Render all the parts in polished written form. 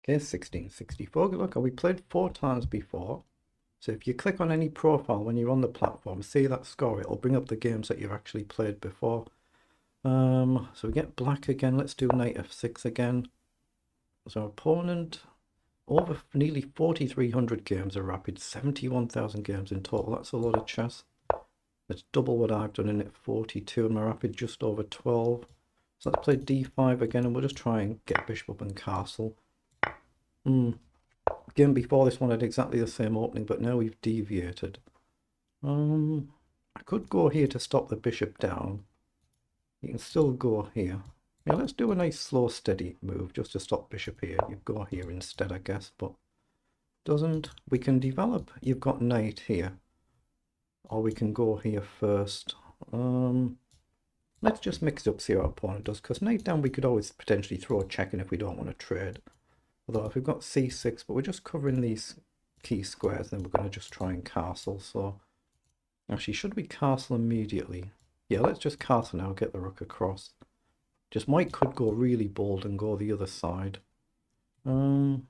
Okay, 1664. Look, we played 4 times before. So if you click on any profile when you're on the platform, see that score, it'll bring up the games that you've actually played before. So we get black again. Let's do knight f6 again. So opponent, over nearly 4,300 games of rapid, 71,000 games in total. That's a lot of chess. It's double what I've done in it, 42, and my rapid just over 12. So let's play d5 again, and we'll just try and get bishop up and castle. Game before this one had exactly the same opening, but now we've deviated. I could go here to stop the bishop down. You can still go here. Yeah, let's do a nice slow steady move just to stop bishop here. You go here instead, I guess, but doesn't. We can develop. You've got knight here, or we can go here first. Let's just mix it up, see what our opponent does, because knight down we could always potentially throw a check in if we don't want to trade. Although if we've got c6, but we're just covering these key squares, then we're going to just try and castle. So actually, should we castle immediately? Yeah, let's just castle now, get the rook across. Just white could go really bold and go the other side. Should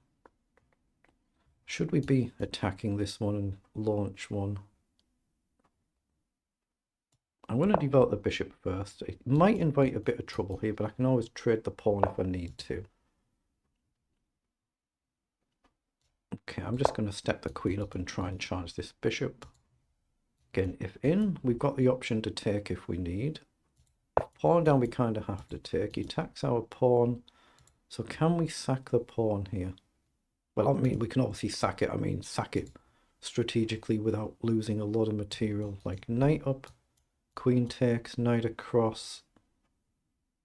we be attacking this one and launch one? I'm going to develop the bishop first. It might invite a bit of trouble here, but I can always trade the pawn if I need to. Okay, I'm just going to step the queen up and try and charge this bishop. Again, if in, we've got the option to take if we need. If pawn down, we kind of have to take. He attacks our pawn. So can we sack the pawn here? Well, I mean, we can obviously sack it. I mean, sack it strategically without losing a lot of material. Like knight up, queen takes, knight across.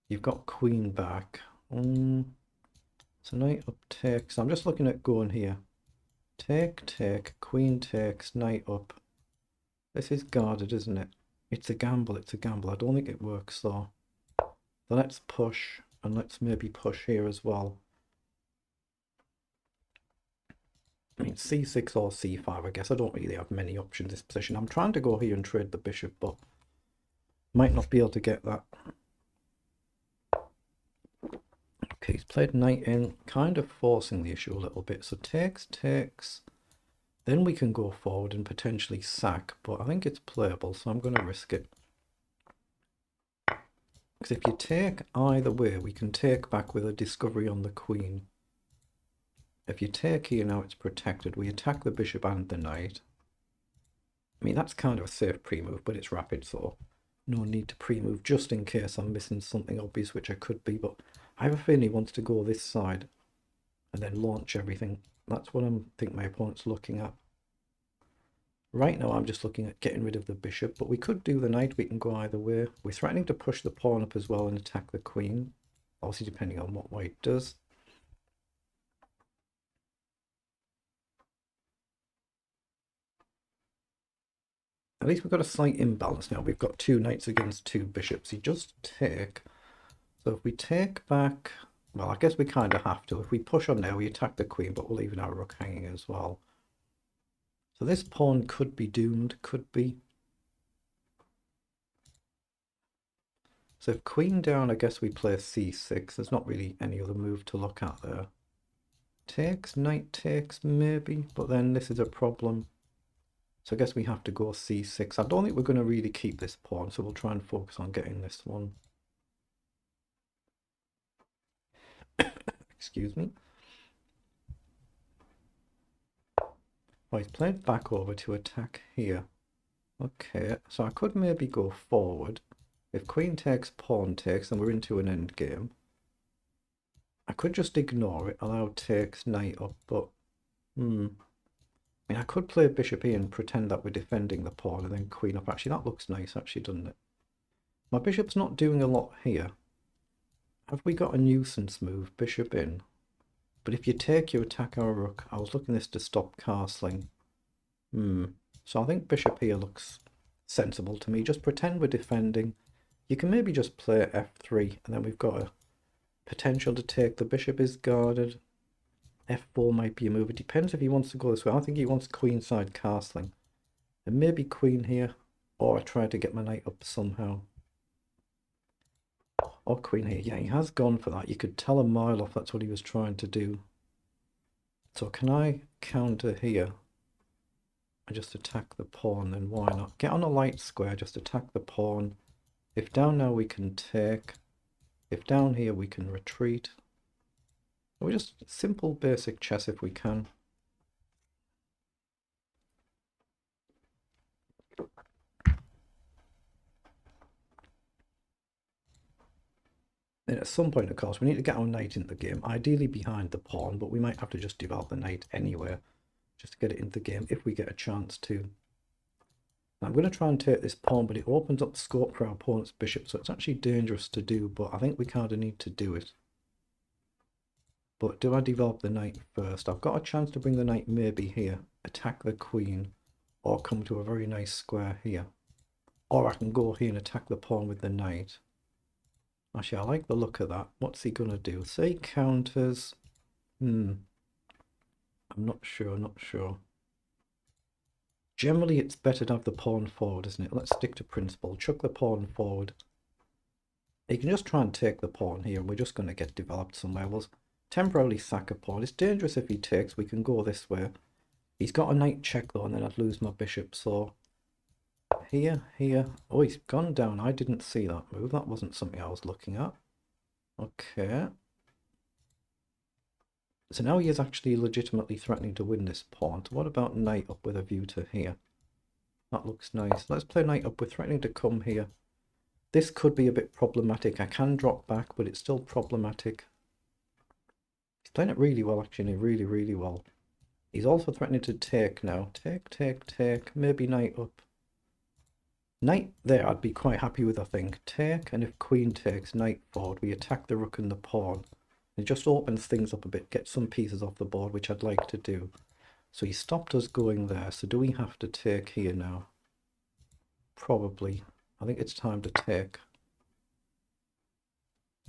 You've got queen back. So knight up takes. I'm just looking at going here. Take, take, queen takes, knight up. This is guarded, isn't it? It's a gamble, it's a gamble. I don't think it works though. So let's push, and let's maybe push here as well. I mean, c6 or c5, I guess. I don't really have many options in this position. I'm trying to go here and trade the bishop, but might not be able to get that. Okay, he's played knight in, kind of forcing the issue a little bit. So takes, takes. Then we can go forward and potentially sack, but I think it's playable, so I'm going to risk it. Because if you take either way, we can take back with a discovery on the queen. If you take here now, it's protected. We attack the bishop and the knight. I mean, that's kind of a safe pre-move, but it's rapid, so no need to pre-move just in case I'm missing something obvious, which I could be. But I have a feeling he wants to go this side and then launch everything. That's what I think my opponent's looking at. Right now, I'm just looking at getting rid of the bishop, but we could do the knight. We can go either way. We're threatening to push the pawn up as well and attack the queen, obviously depending on what white does. At least we've got a slight imbalance now. We've got 2 knights against 2 bishops. He just take. So if we take back, well, I guess we kind of have to. If we push on now, we attack the queen, but we're leaving our rook hanging as well. So this pawn could be doomed, could be. So if queen down, I guess we play c6. There's not really any other move to look at there. Takes, knight takes, maybe, but then this is a problem. So I guess we have to go c6. I don't think we're going to really keep this pawn, so we'll try and focus on getting this one. Excuse me. Oh, he's played back over to attack here. Okay, so I could maybe go forward. If queen takes, pawn takes, then we're into an end game. I could just ignore it, allow takes, knight up, but I mean, I could play bishop here and pretend that we're defending the pawn and then queen up. Actually, that looks nice, actually, doesn't it? My bishop's not doing a lot here. Have we got a nuisance move? Bishop in. But if you take, you attack our rook. I was looking at this to stop castling. So I think bishop here looks sensible to me. Just pretend we're defending. You can maybe just play f3, and then we've got a potential to take. The bishop is guarded. f4 might be a move. It depends if he wants to go this way. I think he wants queenside castling. And maybe queen here. Or I try to get my knight up somehow. Or queen here. Yeah, he has gone for that. You could tell a mile off that's what he was trying to do. So can I counter here and just attack the pawn? Then why not? Get on a light square, just attack the pawn. If down now we can take. If down here we can retreat. Or just simple basic chess if we can. And at some point, of course, we need to get our knight into the game, ideally behind the pawn, but we might have to just develop the knight anywhere, just to get it into the game if we get a chance to. Now, I'm going to try and take this pawn, but it opens up the scope for our opponent's bishop, so it's actually dangerous to do, but I think we kind of need to do it. But do I develop the knight first? I've got a chance to bring the knight maybe here, attack the queen, or come to a very nice square here. Or I can go here and attack the pawn with the knight. Actually, I like the look of that. What's he going to do? Say counters. I'm not sure. Generally, it's better to have the pawn forward, isn't it? Let's stick to principle. Chuck the pawn forward. He can just try and take the pawn here, and we're just going to get developed somewhere. We'll temporarily sack a pawn. It's dangerous if he takes. We can go this way. He's got a knight check, though, and then I'd lose my bishop, so... Here. Oh, he's gone down. I didn't see that move. That wasn't something I was looking at. Okay. So now he is actually legitimately threatening to win this pawn. So what about knight up with a view to here? That looks nice. Let's play knight up. We're threatening to come here. This could be a bit problematic. I can drop back, but it's still problematic. He's playing it really well, actually. Really well. He's also threatening to take now. Take. Maybe knight up. Knight there I'd be quite happy with, I think. Take, and if queen takes, knight forward, we attack the rook and the pawn. It just opens things up a bit, get some pieces off the board, which I'd like to do. So he stopped us going there, so do we have to take here now? Probably. I think it's time to take.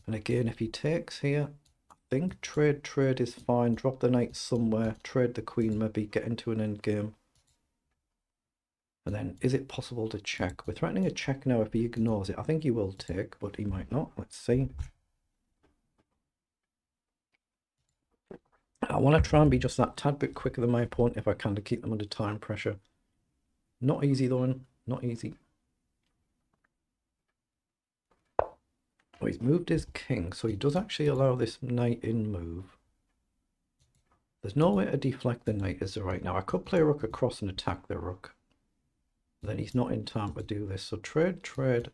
And again, if he takes here, I think trade is fine. Drop the knight somewhere, trade the queen, maybe get into an endgame. And then, is it possible to check? We're threatening a check now if he ignores it. I think he will take, but he might not. Let's see. I want to try and be just that tad bit quicker than my opponent if I can, to keep them under time pressure. Not easy though, not easy. Oh, he's moved his king, so he does actually allow this knight in move. There's no way to deflect the knight, is there, right now? I could play rook across and attack the rook. Then he's not in time to do this, so trade.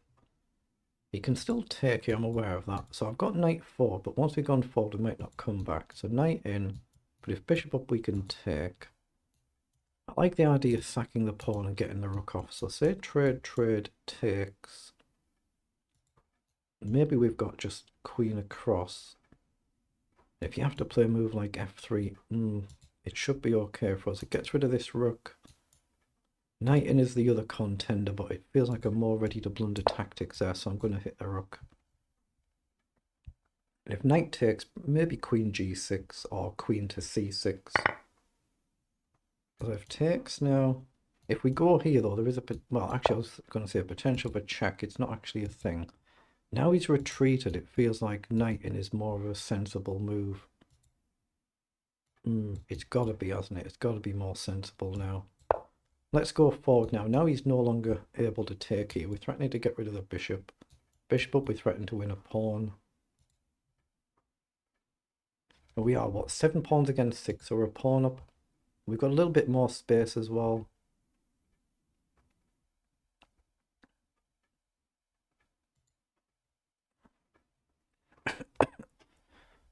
He can still take here, I'm aware of that. So I've got knight forward, but once we've gone forward, we might not come back. So knight in, but if bishop up, we can take. I like the idea of sacking the pawn and getting the rook off. So say trade takes. Maybe we've got just queen across. If you have to play a move like f3, it should be okay for us. It gets rid of this rook. Knight in is the other contender, but it feels like I'm more ready to blunder tactics there, so I'm going to hit the rook. And if knight takes, maybe queen g6 or queen to c6. So if takes now, if we go here though, there is a, well, actually I was going to say a potential for check. It's not actually a thing. Now he's retreated, it feels like knight in is more of a sensible move. It's got to be, hasn't it? It's got to be more sensible now. Let's go forward now. Now he's no longer able to take here. We're threatening to get rid of the bishop. Bishop up, we threaten to win a pawn. And we are, what, 7 pawns against 6, so we're a pawn up. We've got a little bit more space as well.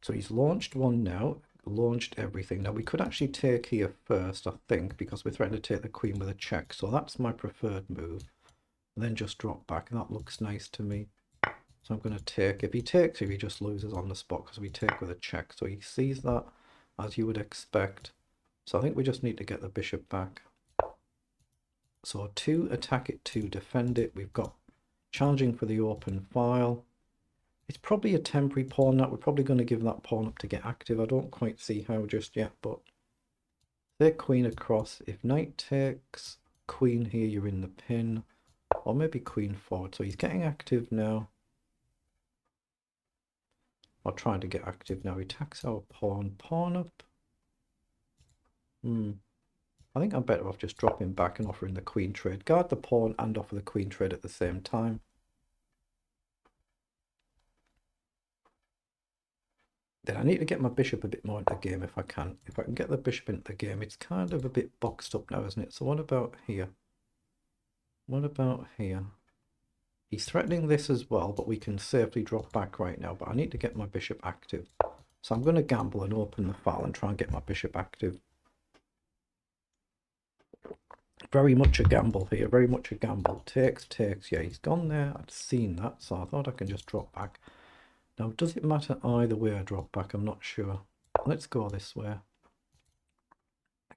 So he's launched one now, launched everything. Now we could actually take here first, I think, because we're threatening to take the queen with a check. So that's my preferred move. And then just drop back, and that looks nice to me. So I'm going to take. If he takes here, he just loses on the spot because we take with a check. So he sees that, as you would expect. So I think we just need to get the bishop back. So 2, attack it, 2, defend it. We've got challenging for the open file. It's probably a temporary pawn that we're probably going to give that pawn up to get active. I don't quite see how just yet, but their queen across. If knight takes, queen here, you're in the pin, or maybe queen forward. So he's getting active now, or trying to get active now. He attacks our pawn, pawn up. I think I'm better off just dropping back and offering the queen trade. Guard the pawn and offer the queen trade at the same time. Then I need to get my bishop a bit more into the game if I can. If I can get the bishop into the game, it's kind of a bit boxed up now, isn't it? So what about here? What about here? He's threatening this as well, but we can safely drop back right now. But I need to get my bishop active. So I'm going to gamble and open the file and try and get my bishop active. Very much a gamble here, very much a gamble. Takes. Yeah, he's gone there. I'd seen that, so I thought I can just drop back. Now, does it matter either way I drop back? I'm not sure. Let's go this way.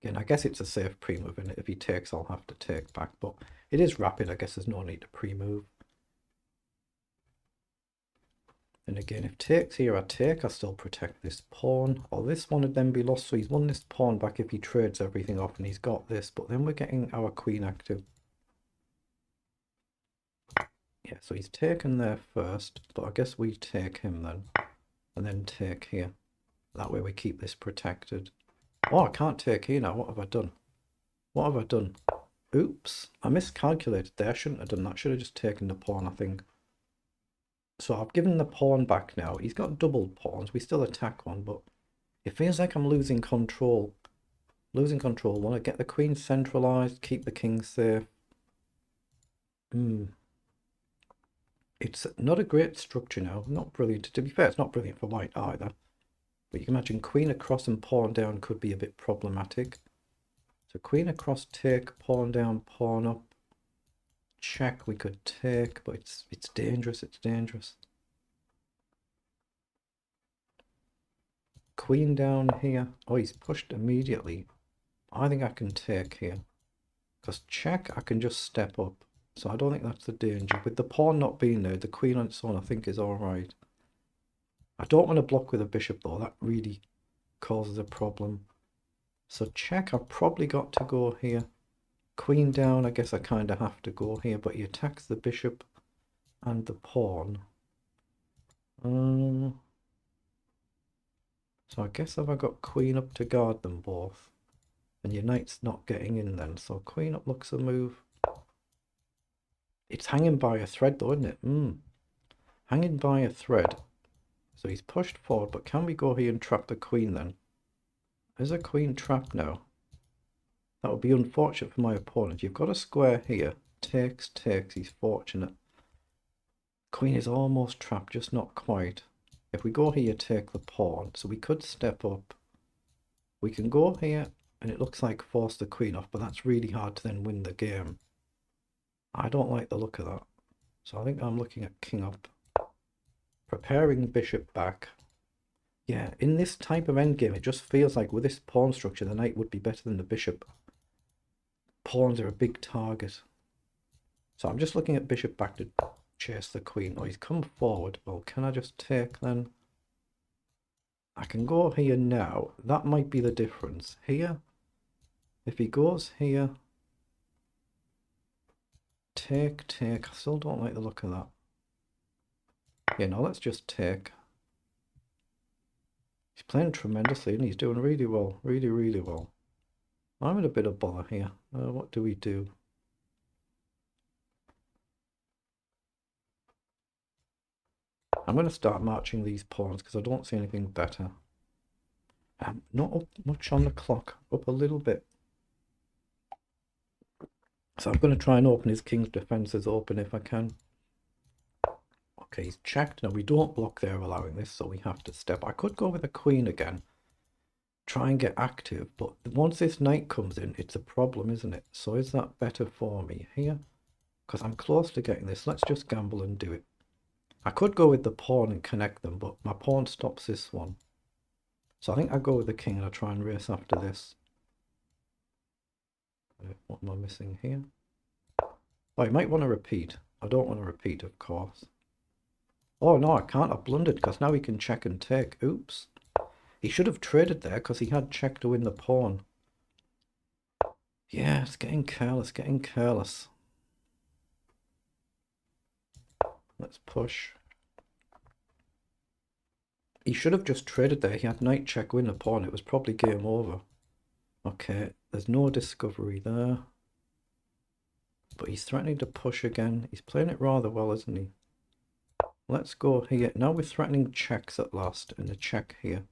Again, I guess it's a safe pre-move, and if he takes, I'll have to take back. But it is rapid. I guess there's no need to pre-move. And again, if takes here, I take, I still protect this pawn. Or this one would then be lost. So he's won this pawn back if he trades everything off, and he's got this. But then we're getting our queen active. Yeah, so he's taken there first, but I guess we take him then. And then take here. That way we keep this protected. Oh, I can't take here now. What have I done? What have I done? Oops, I miscalculated there. I shouldn't have done that. Should have just taken the pawn, I think. So I've given the pawn back now. He's got double pawns. We still attack one, but it feels like I'm losing control. Losing control. Want to get the queen centralized, keep the king safe. It's not a great structure now. Not brilliant. To be fair, it's not brilliant for white either. But you can imagine queen across and pawn down could be a bit problematic. So queen across, take, pawn down, pawn up. Check, we could take, but it's dangerous, it's dangerous. Queen down here. Oh, he's pushed immediately. I think I can take here. Because check, I can just step up. So I don't think that's the danger. With the pawn not being there, the queen on its own I think is alright. I don't want to block with a bishop though. That really causes a problem. So check, I've probably got to go here. Queen down, I guess I kind of have to go here, but he attacks the bishop and the pawn. So I guess have I got queen up to guard them both? And your knight's not getting in then, so queen up looks a move. It's hanging by a thread though, isn't it? Hanging by a thread. So he's pushed forward, but can we go here and trap the queen then? Is a queen trapped now? That would be unfortunate for my opponent. You've got a square here. Takes, he's fortunate. Queen is almost trapped, just not quite. If we go here, take the pawn. So we could step up. We can go here, and it looks like force the queen off, but that's really hard to then win the game. I don't like the look of that. So I think I'm looking at king up. Preparing bishop back. Yeah, in this type of endgame, it just feels like with this pawn structure, the knight would be better than the bishop. Pawns are a big target. So I'm just looking at bishop back to chase the queen. Oh, he's come forward. Well, can I just take then? I can go here now. That might be the difference. Here, if he goes here, take. I still don't like the look of that. Yeah, no, let's just take. He's playing tremendously and he's doing really well. Really well. I'm in a bit of bother here. What do we do? I'm going to start marching these pawns because I don't see anything better. Not up much on the clock. Up a little bit. So I'm going to try and open his king's defences open if I can. Okay, he's checked. Now we don't block there allowing this, so we have to step. I could go with a queen again. Try and get active, but once this knight comes in, it's a problem, isn't it? So is that better for me here? Because I'm close to getting this. Let's just gamble and do it. I could go with the pawn and connect them, but my pawn stops this one. So I think I go with the king and I try and race after this. What am I missing here? Oh, you might want to repeat. I don't want to repeat, of course. Oh no, I can't. I blundered because now he can check and take. Oops. He should have traded there because he had check to win the pawn. Yeah, it's getting careless, Let's push. He should have just traded there. He had knight check, win the pawn. It was probably game over. Okay, there's no discovery there. But he's threatening to push again. He's playing it rather well, isn't he? Let's go here. Now we're threatening checks at last, and a check here.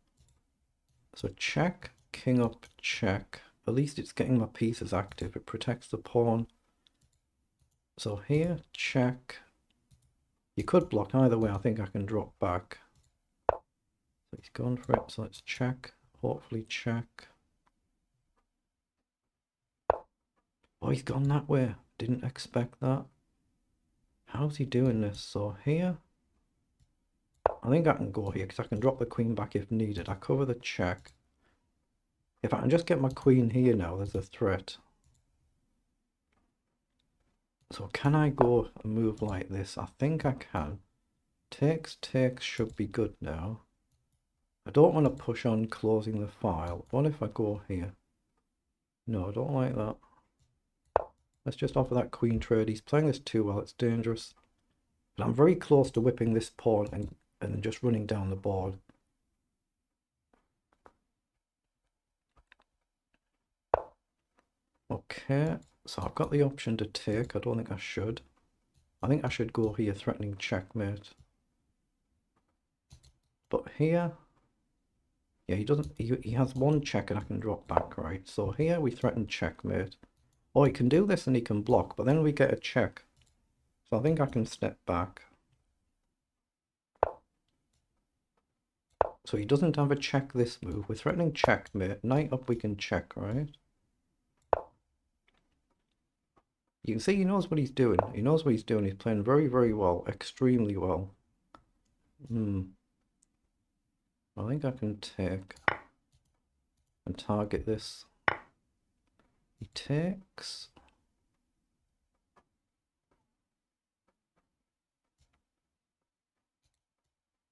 So check, king up, check. At least it's getting my pieces active. It protects the pawn. So here, check. You could block either way. I think I can drop back. So he's gone for it. So let's check. Hopefully check. Oh, he's gone that way. Didn't expect that. How's he doing this? So here, I think I can go here because I can drop the queen back if needed. I cover the check. If I can just get my queen here now, there's a threat. So can I go a move like this? I think I can. Takes should be good now. I don't want to push on closing the file. What if I go here? No, I don't like that. Let's just offer that queen trade. He's playing this too well. It's dangerous. But I'm very close to whipping this pawn and just running down the board. Okay, so I've got the option to take. I don't think I should. I think I should go here, threatening checkmate. But here, yeah, he doesn't. He has one check and I can drop back, right? So here we threaten checkmate. Oh, he can do this and he can block, but then we get a check. So I think I can step back. So he doesn't have a check this move. We're threatening checkmate. Knight up, we can check, right? You can see he knows what he's doing. He knows what he's doing. He's playing very, very well. Extremely well. I think I can take and target this. He takes.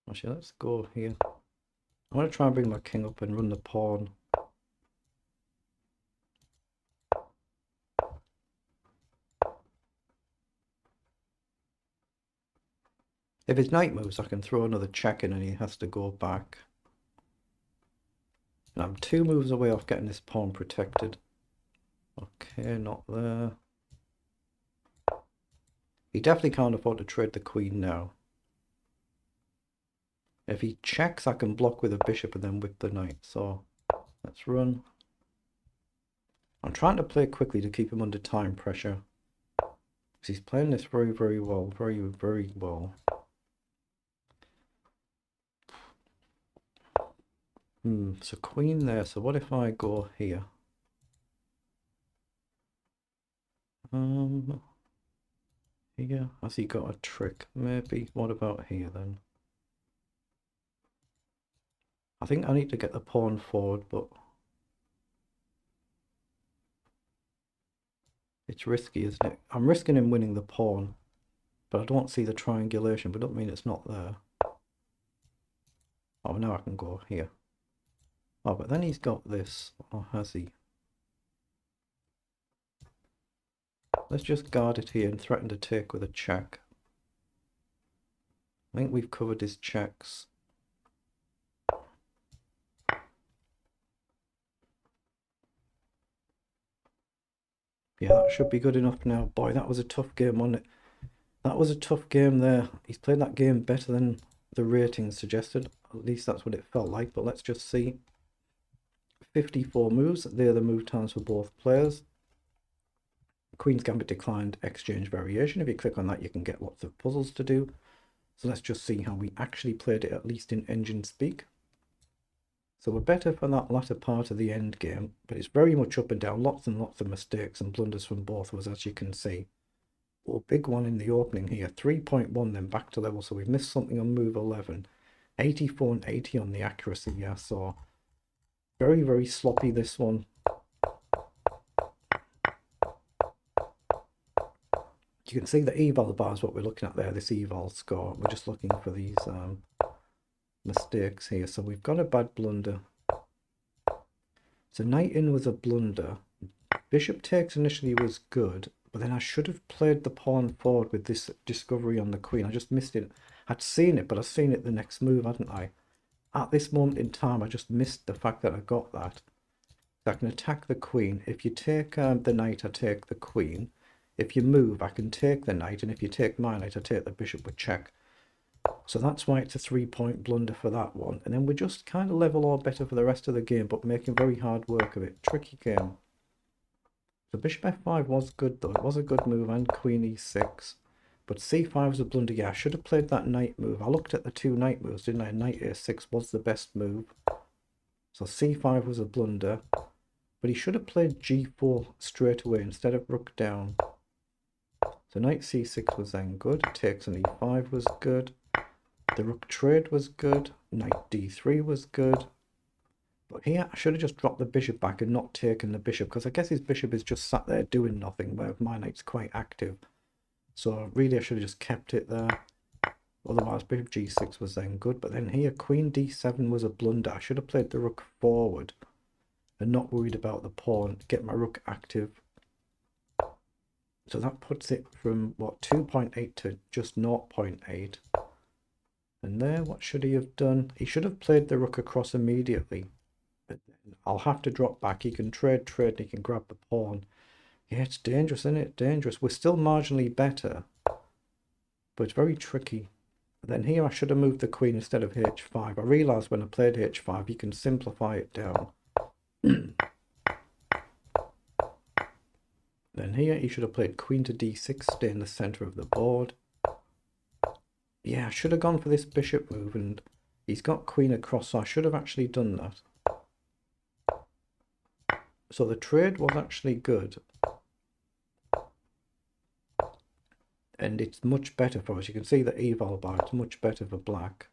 Actually, let's go here. I want to try and bring my king up and run the pawn. If his knight moves, I can throw another check in and he has to go back. And I'm 2 moves away off getting this pawn protected. Okay, not there. He definitely can't afford to trade the queen now. If he checks, I can block with a bishop and then whip the knight. So let's run. I'm trying to play quickly to keep him under time pressure. Because he's playing this very, very well. Very, very well. So queen there. So what if I go here? Here. Has he got a trick? Maybe. What about here then? I think I need to get the pawn forward, but it's risky, isn't it? I'm risking him winning the pawn, but I don't see the triangulation, but don't mean it's not there. Oh, now I can go here. Oh, but then he's got this, or has he? Let's just guard it here and threaten to take with a check. I think we've covered his checks. Yeah, that should be good enough now. Boy, that was a tough game, wasn't it? That was a tough game there. He's played that game better than the ratings suggested. At least that's what it felt like, but let's just see. 54 moves. They're the move times for both players. Queen's Gambit declined exchange variation. If you click on that, you can get lots of puzzles to do. So let's just see how we actually played it, at least in engine speak. So we're better for that latter part of the end game, but it's very much up and down. Lots and lots of mistakes and blunders from both of us, as you can see. Oh, big one in the opening here. 3.1, then back to level. So we've missed something on move 11. 84 and 80 on the accuracy. Yeah, so very, very sloppy this one. You can see the eval bar is what we're looking at there, this eval score. We're just looking for these mistakes here. So we've got a bad blunder. So knight in was a blunder. Bishop takes initially was good, but then I should have played the pawn forward with this discovery on the queen. I just missed it. I'd seen it, but I'd seen it the next move, hadn't I? At this moment in time, I just missed the fact that I got that. So I can attack the queen. If you take the knight, I take the queen. If you move, I can take the knight, and if you take my knight, I take the bishop with check. So that's why it's a 3-point blunder for that one. And then we're just kind of level or better for the rest of the game, but making very hard work of it. Tricky game. So bishop f5 was good though. It was a good move, and queen e6. But c5 was a blunder. Yeah, I should have played that knight move. I looked at the two knight moves, didn't I? Knight a6 was the best move. So c5 was a blunder. But he should have played g4 straight away instead of rook down. So knight c6 was then good. Takes on e5 was good. The rook trade was good. Knight d3 was good. But here I should have just dropped the bishop back and not taken the bishop, because I guess his bishop is just sat there doing nothing, where my knight's quite active. So really I should have just kept it there. Otherwise bishop g6 was then good. But then here queen d7 was a blunder. I should have played the rook forward and not worried about the pawn. Get my rook active. So that puts it from, what, 2.8 to just 0.8. And there, what should he have done? He should have played the rook across immediately. But then I'll have to drop back. He can trade, and he can grab the pawn. Yeah, it's dangerous, isn't it? Dangerous. We're still marginally better, but it's very tricky. Then here I should have moved the queen instead of h5. I realised when I played h5, you can simplify it down. Then here he should have played queen to d6, stay in the centre of the board. Yeah, I should have gone for this bishop move, and he's got queen across, so I should have actually done that. So the trade was actually good. And it's much better for us. You can see the eval bar, it's much better for black.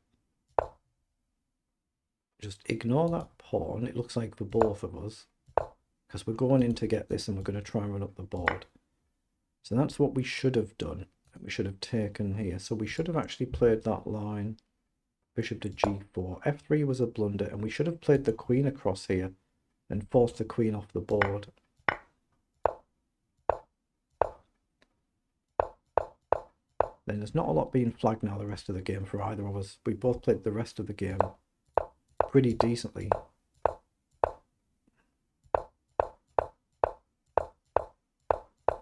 Just ignore that pawn, it looks like for both of us, because we're going in to get this and we're going to try and run up the board. So that's what we should have done. We should have taken here. So we should have actually played that line. Bishop to g4. f3 was a blunder, and we should have played the queen across here and forced the queen off the board. Then there's not a lot being flagged now the rest of the game for either of us. We both played the rest of the game pretty decently.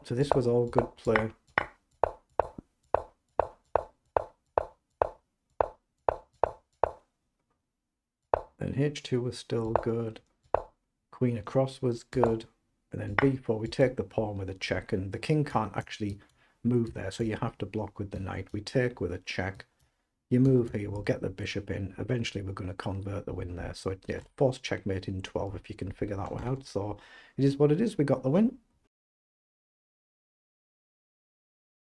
So this was all good play. Then h2 was still good. Queen across was good. And then b4, we take the pawn with a check, and the king can't actually move there, so you have to block with the knight. We take with a check. You move here, we'll get the bishop in. Eventually we're going to convert the win there. So yeah, forced checkmate in 12 if you can figure that one out. So it is what it is. We got the win.